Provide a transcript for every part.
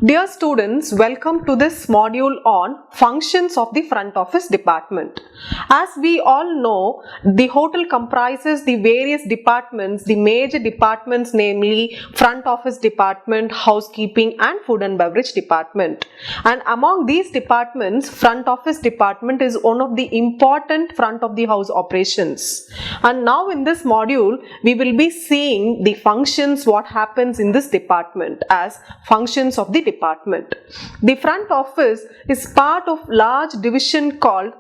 Dear students, welcome to this module on functions of the front office department. As we all know, the hotel comprises the various departments, the major departments, namely front office department, housekeeping and food and beverage department. And among these departments, front office department is one of the important front of the house operations. And now in this module, we will be seeing the functions, what happens in this department as functions of the department. The front office is part of large division called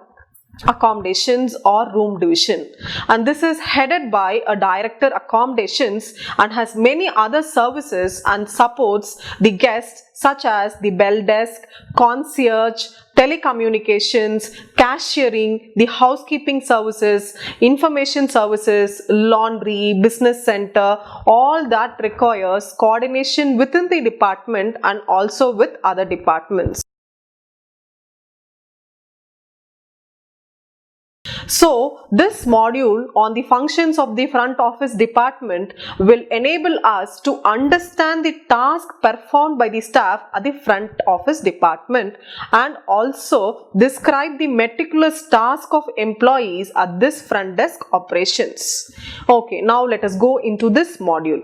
accommodations or room division, and this is headed by a director accommodations and has many other services and supports the guests such as the bell desk, concierge, telecommunications, cashiering, the housekeeping services, information services, laundry, business center, all that requires coordination within the department and also with other departments. So, this module on the functions of the front office department will enable us to understand the task performed by the staff at the front office department and also describe the meticulous task of employees at this front desk operations. Okay, now let us go into this module.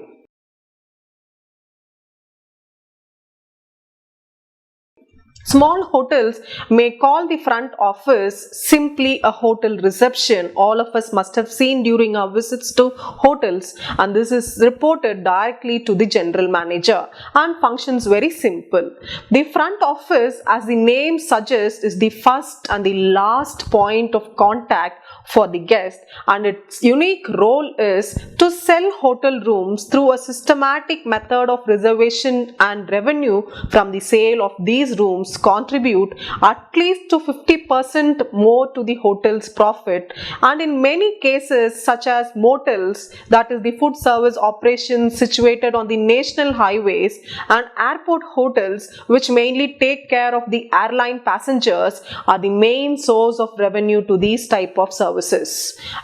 Small hotels may call the front office simply a hotel reception. All of us must have seen during our visits to hotels, and this is reported directly to the general manager and functions very simple. The front office, as the name suggests, is the first and the last point of contact for the guest, and its unique role is to sell hotel rooms through a systematic method of reservation, and revenue from the sale of these rooms contribute at least to 50% more to the hotel's profit, and in many cases such as motels, that is the food service operations situated on the national highways, and airport hotels which mainly take care of the airline passengers, are the main source of revenue to these type of services.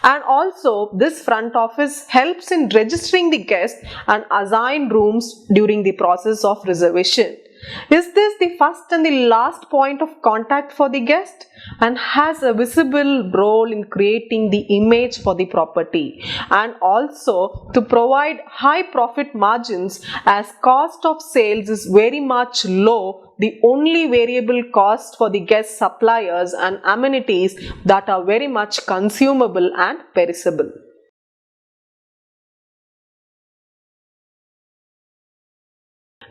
And also this front office helps in registering the guests and assign rooms during the process of reservation. Is this the first and the last point of contact for the guest and has a visible role in creating the image for the property and also to provide high profit margins as cost of sales is very much low. The only variable cost for the guest suppliers and amenities that are very much consumable and perishable.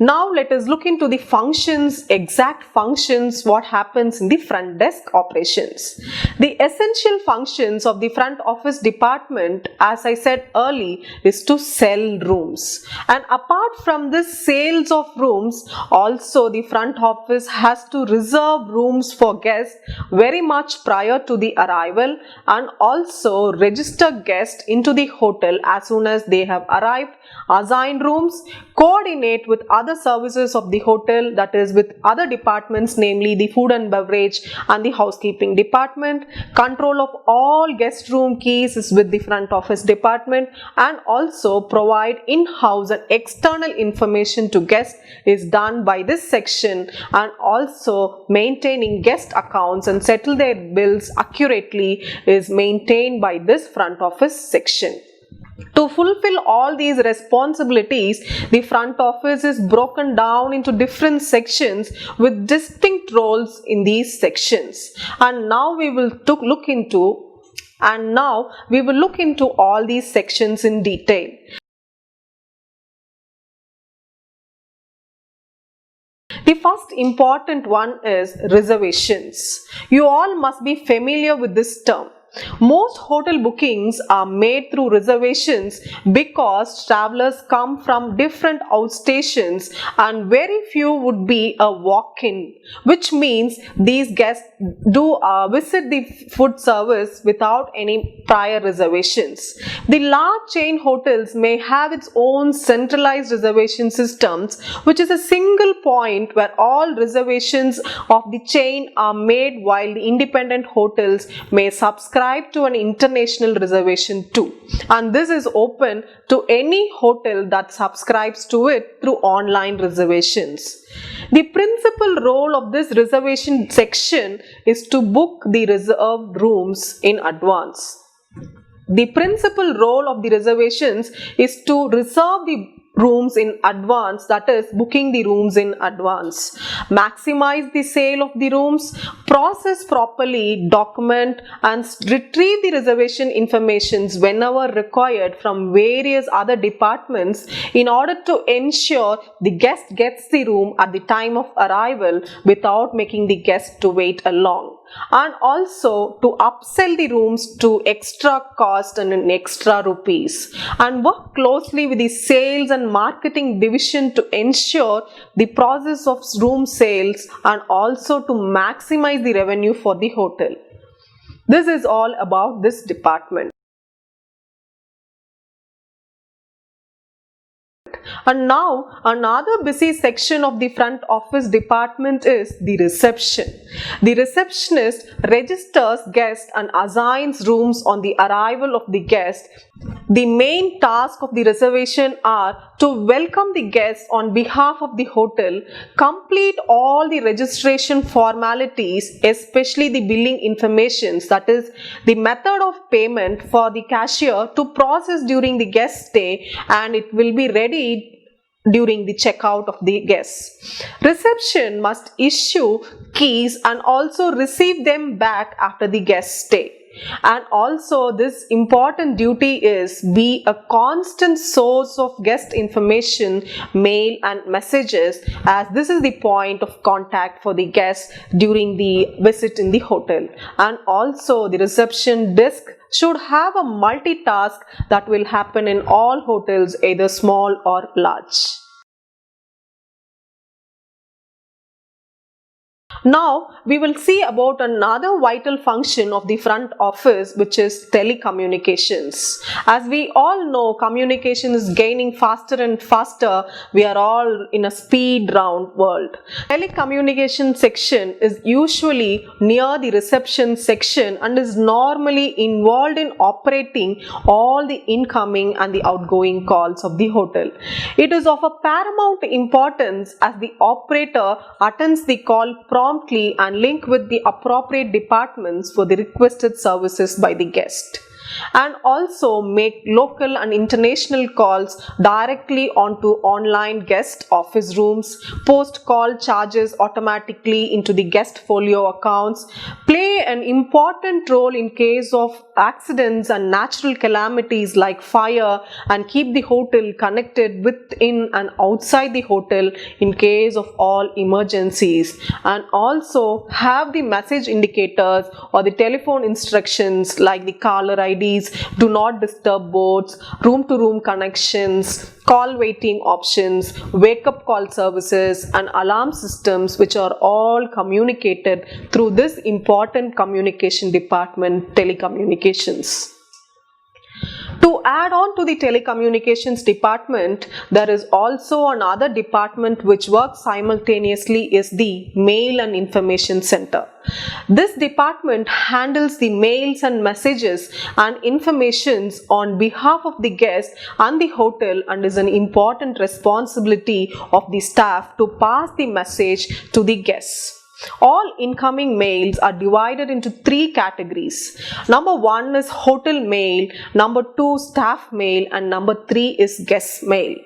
Now let us look into the functions, exact functions, what happens in the front desk operations. The essential functions of the front office department, as I said earlier, is to sell rooms. And apart from this sales of rooms, also the front office has to reserve rooms for guests very much prior to the arrival and also register guests into the hotel as soon as they have arrived, assign rooms, coordinate with other services of the hotel, that is with other departments, namely the food and beverage and the housekeeping department. Control of all guest room keys is with the front office department, and also provide in-house and external information to guests is done by this section, and also maintaining guest accounts and settle their bills accurately is maintained by this front office section. To fulfill all these responsibilities, the front office is broken down into different sections with distinct roles in these sections. And now we will look into all these sections in detail. The first important one is reservations. You all must be familiar with this term. Most hotel bookings are made through reservations because travelers come from different outstations and very few would be a walk-in, which means these guests do visit the food service without any prior reservations. The large chain hotels may have its own centralized reservation systems, which is a single point where all reservations of the chain are made, while the independent hotels may subscribe subscribe to an international reservation too, and this is open to any hotel that subscribes to it through online reservations. The principal role of this reservation section is to book the reserved rooms in advance. The principal role of the reservations is to reserve the rooms in advance, that is, booking the rooms in advance, maximize the sale of the rooms, process properly, document and retrieve the reservation informations whenever required from various other departments in order to ensure the guest gets the room at the time of arrival without making the guest to wait long, and also to upsell the rooms to extra cost and an extra rupees, and work closely with the sales and marketing division to ensure the process of room sales and also to maximize the revenue for the hotel. This is all about this department. And now another busy section of the front office department is the reception. The receptionist registers guests and assigns rooms on the arrival of the guest. The main task of the reservation are to welcome the guests on behalf of the hotel, complete all the registration formalities, especially the billing informations, that is the method of payment for the cashier to process during the guest stay, and it will be ready during the checkout of the guests. Reception must issue keys and also receive them back after the guest stay. And also this important duty is be a constant source of guest information, mail and messages, as this is the point of contact for the guests during the visit in the hotel. And also the reception desk should have a multitask that will happen in all hotels, either small or large. Now we will see about another vital function of the front office, which is telecommunications. As we all know, communication is gaining faster and faster. We are all in a speed round world. Telecommunication section is usually near the reception section and is normally involved in operating all the incoming and the outgoing calls of the hotel. It is of a paramount importance as the operator attends the call promptly and link with the appropriate departments for the requested services by the guest, and also make local and international calls directly onto online guest office rooms, post call charges automatically into the guest folio accounts, play an important role in case of accidents and natural calamities like fire, and keep the hotel connected within and outside the hotel in case of all emergencies, and also have the message indicators or the telephone instructions like the caller IDs, do not disturb boards, room to room connections, call waiting options, wake up call services and alarm systems, which are all communicated through this important communication department, telecommunications. To add on to the telecommunications department, there is also another department which works simultaneously, is the mail and information center. This department handles the mails and messages and informations on behalf of the guest and the hotel, and is an important responsibility of the staff to pass the message to the guests. All incoming mails are divided into three categories. Number 1 is hotel mail, number 2 staff mail, and number 3 is guest mail.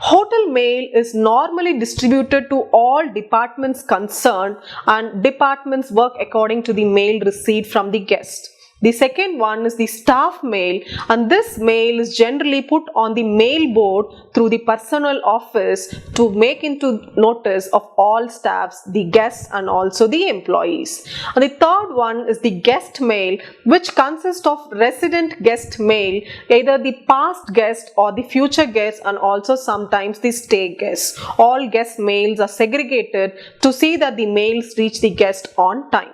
Hotel mail is normally distributed to all departments concerned, and departments work according to the mail received from the guest. The second one is the staff mail, and this mail is generally put on the mail board through the personnel office to make into notice of all staffs, the guests and also the employees. And the third one is the guest mail, which consists of resident guest mail, either the past guest or the future guest, and also sometimes the stay guests. All guest mails are segregated to see that the mails reach the guest on time.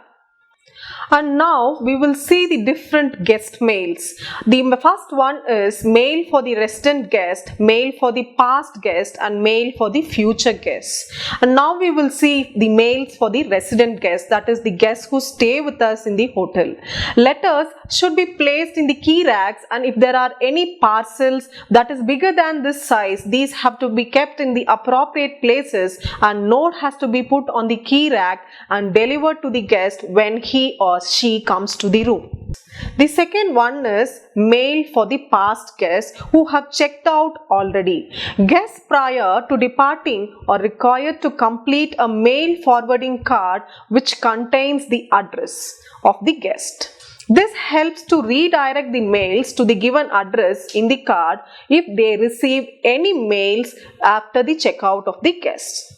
And now we will see the different guest mails. The first one is mail for the resident guest, mail for the past guest, and mail for the future guests. And now we will see the mails for the resident guests, that is the guests who stay with us in the hotel. Letters should be placed in the key racks, and if there are any parcels that is bigger than this size, these have to be kept in the appropriate places, and note has to be put on the key rack and delivered to the guest when he or she comes to the room. The second one is mail for the past guests who have checked out already. Guests prior to departing are required to complete a mail forwarding card which contains the address of the guest. This helps to redirect the mails to the given address in the card if they receive any mails after the checkout of the guests.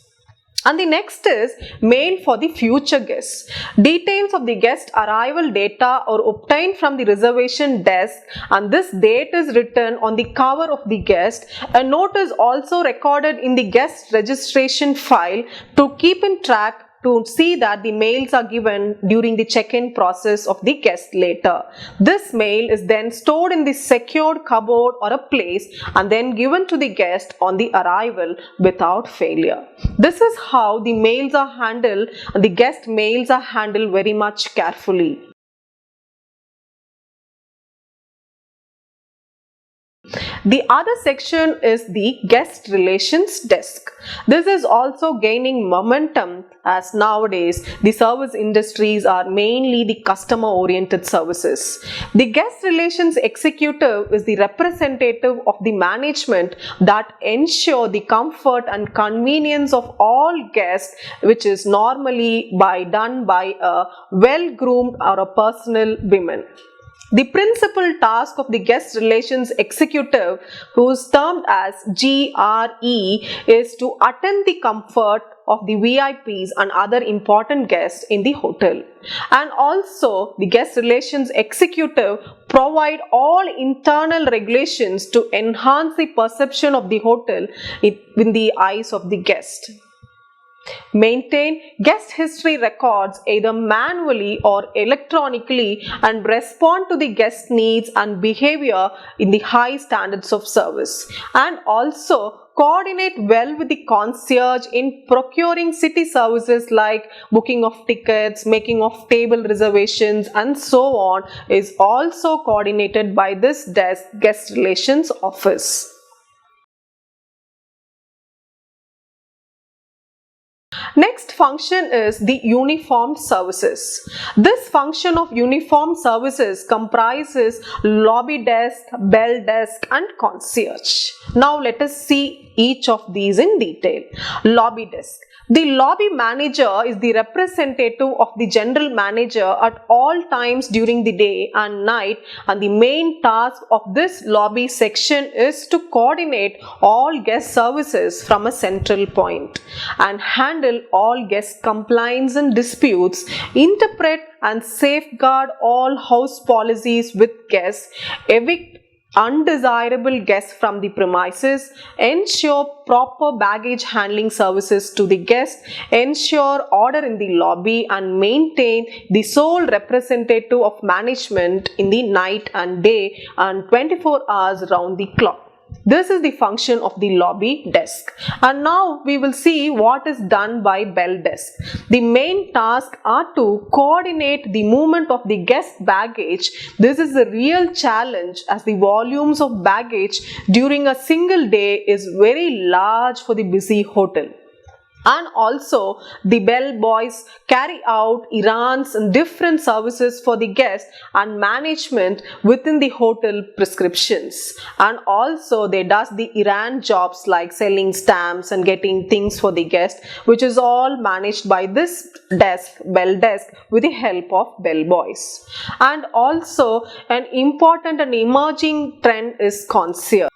And the next is mail for the future guests. Details of the guest arrival data are obtained from the reservation desk, and this date is written on the cover of the guest. A note is also recorded in the guest registration file to keep in track to see that the mails are given during the check-in process of the guest later. This mail is then stored in the secured cupboard or a place and then given to the guest on the arrival without failure. This is how the mails are handled, and the guest mails are handled very much carefully. The other section is the guest relations desk. This is also gaining momentum as nowadays the service industries are mainly the customer oriented services. The guest relations executive is the representative of the management that ensure the comfort and convenience of all guests, which is normally done by a well-groomed or a personal woman. The principal task of the guest relations executive, who is termed as GRE, is to attend the comfort of the VIPs and other important guests in the hotel. And also the guest relations executive provide all internal regulations to enhance the perception of the hotel in the eyes of the guest. Maintain guest history records either manually or electronically and respond to the guest needs and behavior in the high standards of service. And also coordinate well with the concierge in procuring city services like booking of tickets, making of table reservations, and so on is also coordinated by this desk, guest relations office. Next function is the uniformed services. This function of uniformed services comprises lobby desk, bell desk, and concierge. Now let us see each of these in detail. Lobby desk. The lobby manager is the representative of the general manager at all times during the day and night, and the main task of this lobby section is to coordinate all guest services from a central point and handle all guest complaints and disputes, interpret and safeguard all house policies with guests, evict undesirable guests from the premises, ensure proper baggage handling services to the guests, ensure order in the lobby, and maintain the sole representative of management in the night and day and 24 hours round the clock. This is the function of the lobby desk. And now we will see what is done by bell desk. The main tasks are to coordinate the movement of the guest baggage. This is a real challenge as the volumes of baggage during a single day is very large for the busy hotel. And also the bell boys carry out errands and different services for the guests and management within the hotel prescriptions. And also they does the errand jobs like selling stamps and getting things for the guest, which is all managed by this desk, bell desk, with the help of bell boys. And also an important and emerging trend is concierge.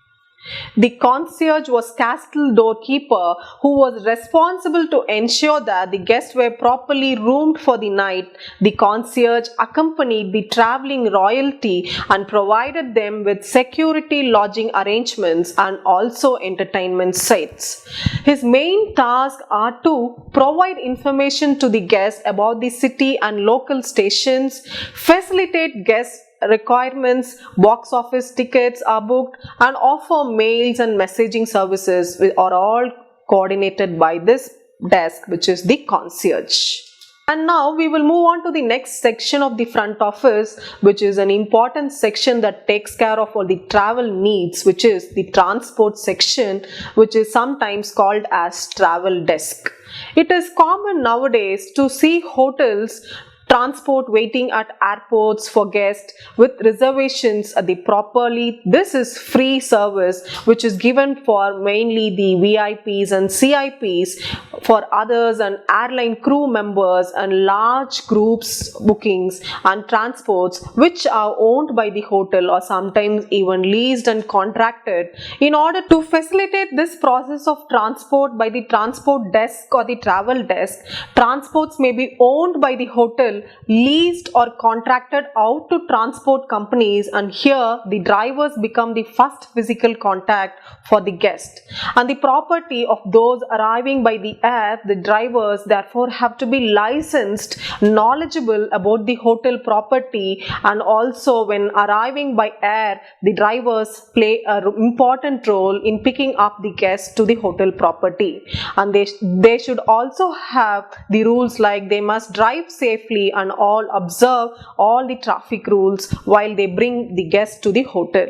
The concierge was castle doorkeeper who was responsible to ensure that the guests were properly roomed for the night. The concierge accompanied the traveling royalty and provided them with security lodging arrangements and also entertainment sites. His main tasks are to provide information to the guests about the city and local stations, facilitate guests requirements, box office tickets are booked, and offer mails and messaging services are all coordinated by this desk, which is the concierge. And now we will move on to the next section of the front office, which is an important section that takes care of all the travel needs, which is the transport section, which is sometimes called as travel desk. It is common nowadays to see hotels transport waiting at airports for guests with reservations at the properly. This is free service which is given for mainly the VIPs and CIPs, for others and airline crew members and large groups bookings and transports which are owned by the hotel or sometimes even leased and contracted. In order to facilitate this process of transport by the transport desk or the travel desk, transports may be owned by the hotel, leased or contracted out to transport companies, and here the drivers become the first physical contact for the guest and the property of those arriving by the air. The drivers therefore have to be licensed, knowledgeable about the hotel property, and also when arriving by air, the drivers play an important role in picking up the guests to the hotel property, and they should also have the rules like they must drive safely and all observe all the traffic rules while they bring the guests to the hotel.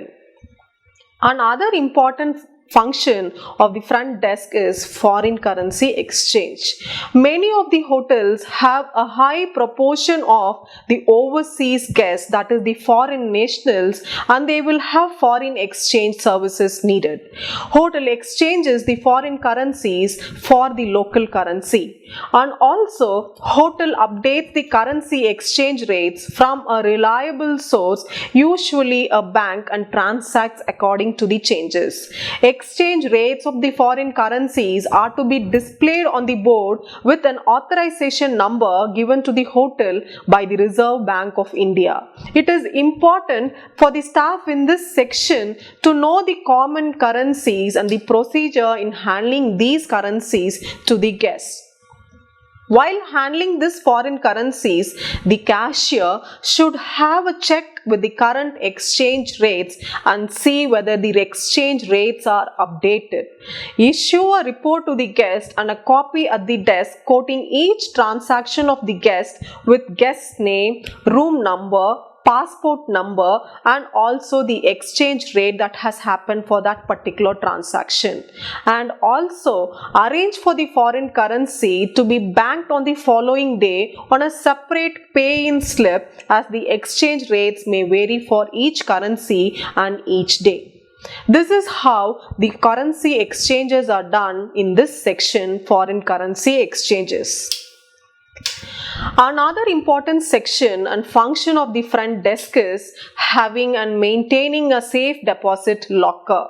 Another important function of the front desk is foreign currency exchange. Many of the hotels have a high proportion of the overseas guests, that is the foreign nationals, and they will have foreign exchange services needed. Hotel exchanges the foreign currencies for the local currency, and also hotel updates the currency exchange rates from a reliable source, usually a bank, and transacts according to the changes. Exchange rates of the foreign currencies are to be displayed on the board with an authorization number given to the hotel by the Reserve Bank of India. It is important for the staff in this section to know the common currencies and the procedure in handling these currencies to the guests. While handling these foreign currencies, the cashier should have a check with the current exchange rates and see whether the exchange rates are updated. Issue a report to the guest and a copy at the desk quoting each transaction of the guest with guest name, room number, passport number, and also the exchange rate that has happened for that particular transaction, and also arrange for the foreign currency to be banked on the following day on a separate pay-in slip, as the exchange rates may vary for each currency and each day. This is how the currency exchanges are done in this section, foreign currency exchanges. Another important section and function of the front desk is having and maintaining a safe deposit locker.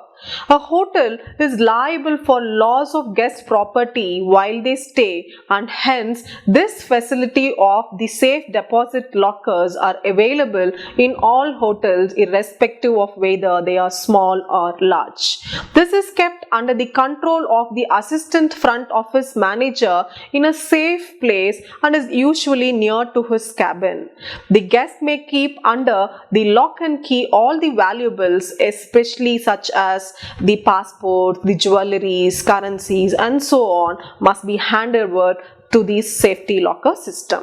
A hotel is liable for loss of guest property while they stay, and hence this facility of the safe deposit lockers are available in all hotels irrespective of whether they are small or large. This is kept under the control of the assistant front office manager in a safe place and is usually near to his cabin. The guest may keep under the lock and key all the valuables, especially such as the passport, the jewelries, currencies, and so on, must be handed over to the safety locker system.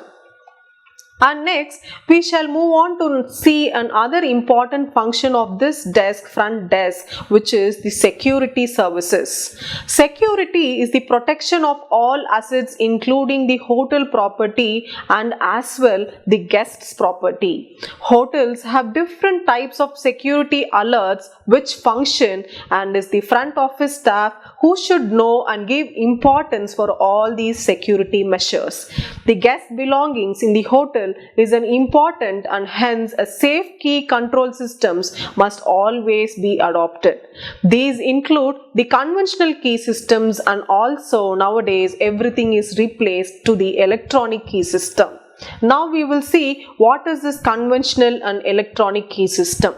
And next, we shall move on to see another important function of this desk, front desk, which is the security services. Security is the protection of all assets, including the hotel property and as well the guest's property. Hotels have different types of security alerts which function, and is the front office staff who should know and give importance for all these security measures. The guest belongings in the hotel hotel is an important and hence a safe key control systems must always be adopted. These include the conventional key systems, and also nowadays everything is replaced to the electronic key system. Now we will see what is this conventional and electronic key system.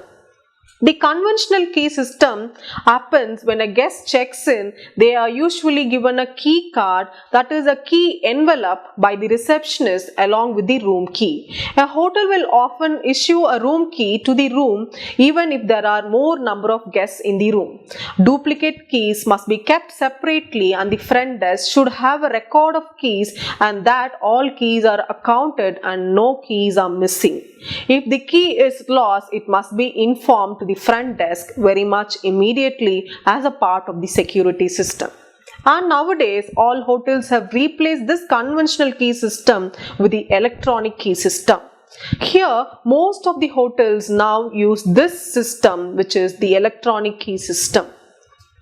The conventional key system happens when a guest checks in. They are usually given a key card, that is a key envelope, by the receptionist along with the room key. A hotel will often issue a room key to the room even if there are more number of guests in the room. Duplicate keys must be kept separately, and the front desk should have a record of keys and that all keys are accounted and no keys are missing. If the key is lost, it must be informed to the front desk very much immediately as a part of the security system. And nowadays all hotels have replaced this conventional key system with the electronic key system. Here most of the hotels now use this system, which is the electronic key system.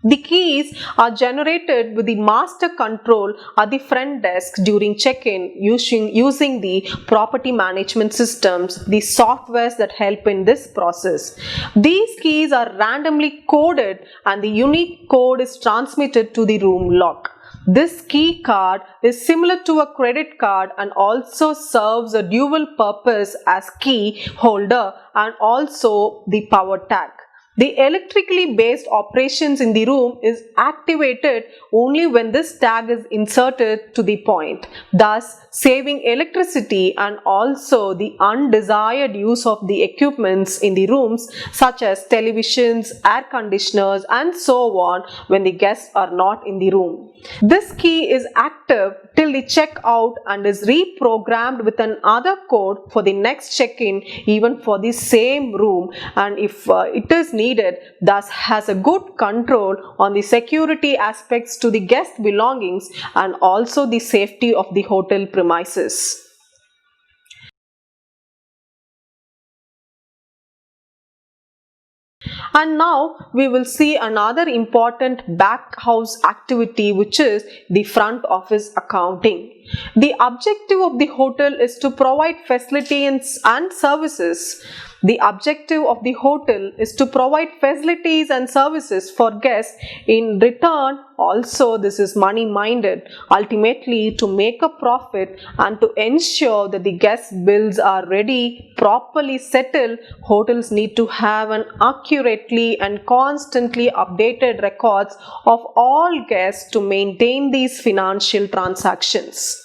The keys are generated with the master control at the front desk during check-in using the property management systems, the softwares that help in this process. These keys are randomly coded and the unique code is transmitted to the room lock. This key card is similar to a credit card and also serves a dual purpose as key holder and also the power tag. The electrically based operations in the room is activated only when this tag is inserted to the point, thus saving electricity and also the undesired use of the equipments in the rooms such as televisions, air conditioners and so on when the guests are not in the room. This key is active till the check-out and is reprogrammed with another code for the next check-in even for the same room, and if it is needed, thus has a good control on the security aspects to the guest belongings and also the safety of the hotel premises. And now we will see another important back house activity, which is the front office accounting. The objective of the hotel is to provide facilities and services. The objective of the hotel is to provide facilities and services for guests. In return, also this is money minded, ultimately to make a profit and to ensure that the guest bills are ready, properly settled. Hotels need to have an accurately and constantly updated records of all guests to maintain these financial transactions.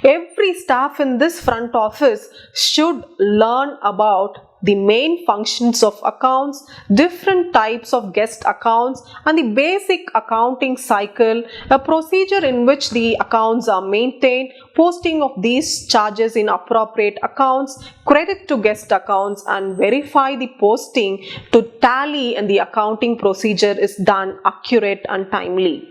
Every staff in this front office should learn about the main functions of accounts, different types of guest accounts and the basic accounting cycle, a procedure in which the accounts are maintained, posting of these charges in appropriate accounts, credit to guest accounts and verify the posting to tally and the accounting procedure is done accurate and timely.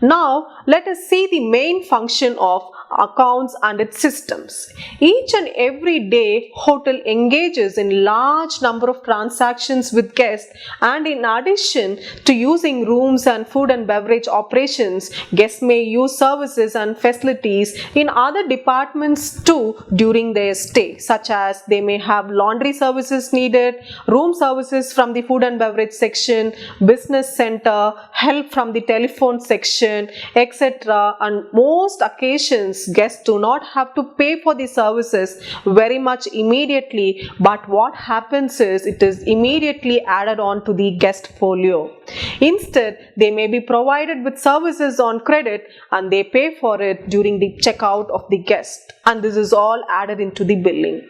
Now let us see the main function of accounts and its systems. Each and every day hotel engages in large number of transactions with guests, and in addition to using rooms and food and beverage operations, guests may use services and facilities in other departments too during their stay, such as they may have laundry services needed, room services from the food and beverage section, business center, help from the telephone section, etc. And most occasions guests do not have to pay for the services very much immediately, but what happens is it is immediately added on to the guest folio. Instead, they may be provided with services on credit and they pay for it during the checkout of the guest, and this is all added into the billing.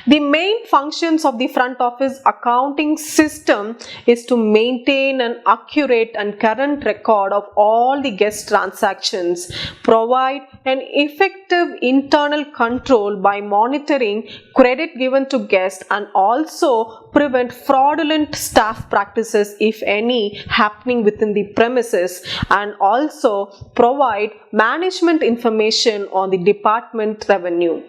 The main functions of the front office accounting system is to maintain an accurate and current record of all the guest transactions, provide an effective internal control by monitoring credit given to guests, and also prevent fraudulent staff practices, if any, happening within the premises, and also provide management information on the department revenue.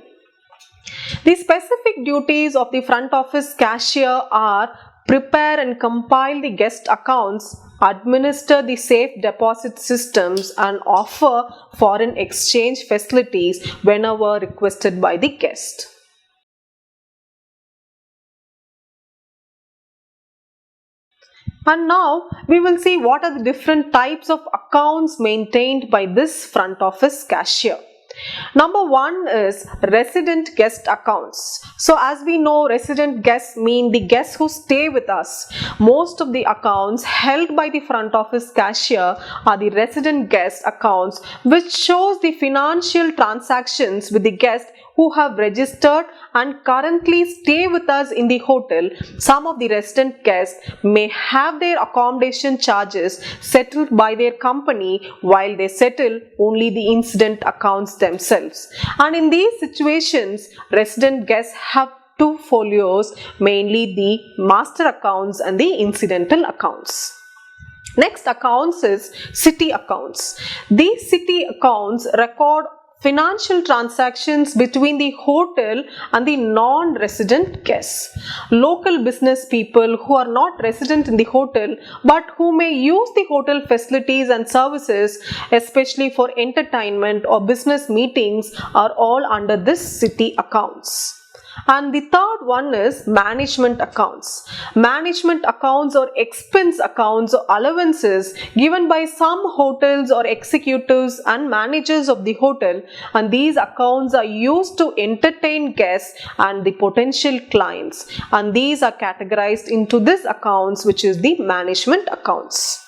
The specific duties of the front office cashier are prepare and compile the guest accounts, administer the safe deposit systems, and offer foreign exchange facilities whenever requested by the guest. And now we will see what are the different types of accounts maintained by this front office cashier. Number one is resident guest accounts. So as we know, resident guests mean the guests who stay with us. Most of the accounts held by the front office cashier are the resident guest accounts, which shows the financial transactions with the guests who have registered and currently stay with us in the hotel. Some of the resident guests may have their accommodation charges settled by their company while they settle only the incident accounts themselves. And in these situations, resident guests have two folios, mainly the master accounts and the incidental accounts. Next accounts is city accounts. These city accounts record financial transactions between the hotel and the non-resident guests. Local business people who are not resident in the hotel but who may use the hotel facilities and services, especially for entertainment or business meetings, are all under this city accounts. And the third one is management accounts. Management accounts or expense accounts or allowances given by some hotels or executives and managers of the hotel, and these accounts are used to entertain guests and the potential clients, and these are categorized into this accounts, which is the management accounts.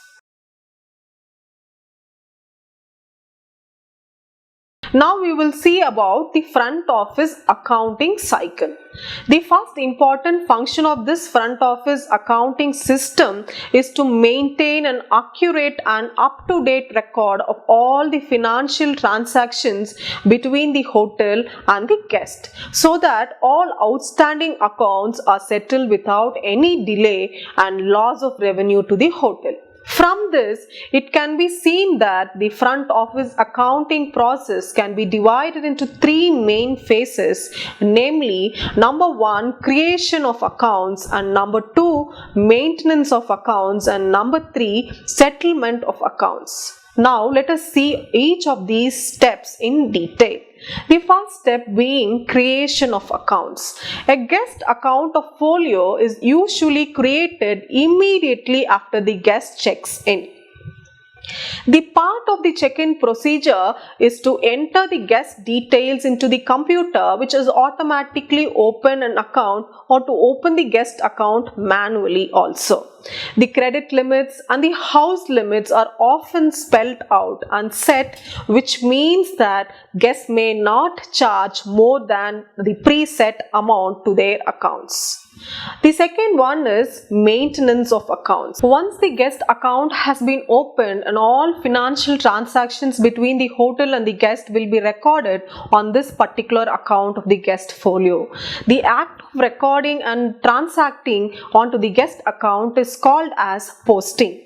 Now we will see about the front office accounting cycle. The first important function of this front office accounting system is to maintain an accurate and up-to-date record of all the financial transactions between the hotel and the guest, so that all outstanding accounts are settled without any delay and loss of revenue to the hotel. From this, it can be seen that the front office accounting process can be divided into three main phases, namely, number one, creation of accounts, and number two, maintenance of accounts, and number three, settlement of accounts. Now, let us see each of these steps in detail. The first step being creation of accounts. A guest account of folio is usually created immediately after the guest checks in. The part of the check-in procedure is to enter the guest details into the computer, which is automatically open an account, or to open the guest account manually also. The credit limits and the house limits are often spelled out and set, which means that guests may not charge more than the preset amount to their accounts. The second one is maintenance of accounts. Once the guest account has been opened and all financial transactions between the hotel and the guest will be recorded on this particular account of the guest folio. The act of recording and transacting onto the guest account is called as posting.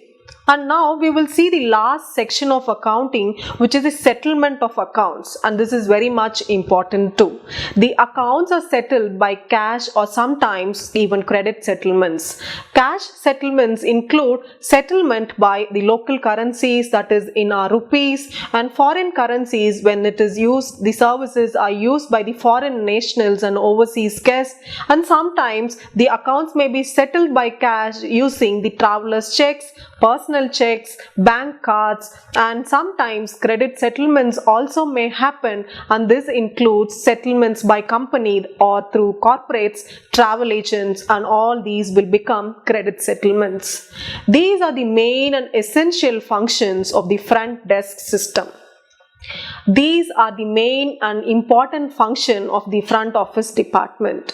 And now we will see the last section of accounting, which is the settlement of accounts, and this is very much important too. The accounts are settled by cash or sometimes even credit settlements. Cash settlements include settlement by the local currencies, that is in our rupees, and foreign currencies when it is used, the services are used by the foreign nationals and overseas guests, and sometimes the accounts may be settled by cash using the traveler's checks, personal checks, bank cards, and sometimes credit settlements also may happen, and this includes settlements by company or through corporates, travel agents, and all these will become credit settlements. These are the main and essential functions of the front desk system. These are the main and important function of the front office department.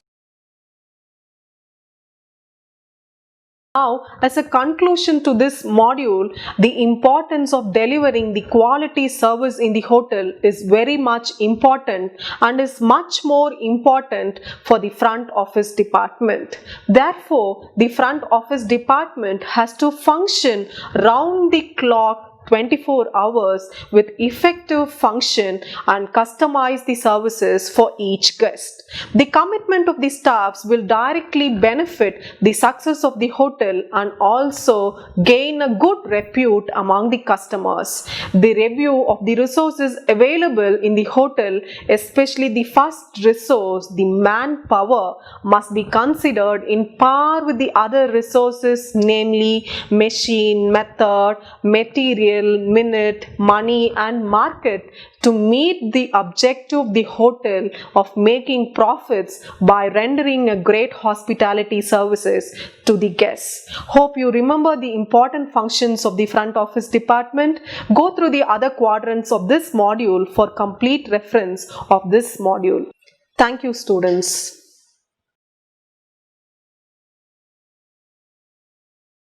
Now, as a conclusion to this module, the importance of delivering the quality service in the hotel is very much important and is much more important for the front office department. Therefore, the front office department has to function round the clock 24 hours with effective function and customize the services for each guest. The commitment of the staffs will directly benefit the success of the hotel and also gain a good repute among the customers. The review of the resources available in the hotel, especially the first resource, the manpower, must be considered in par with the other resources, namely machine, method, material, minute, money and market, to meet the objective of the hotel of making profits by rendering a great hospitality services to the guests. Hope you remember the important functions of the front office department. Go through the other quadrants of this module for complete reference of this module. Thank you, students.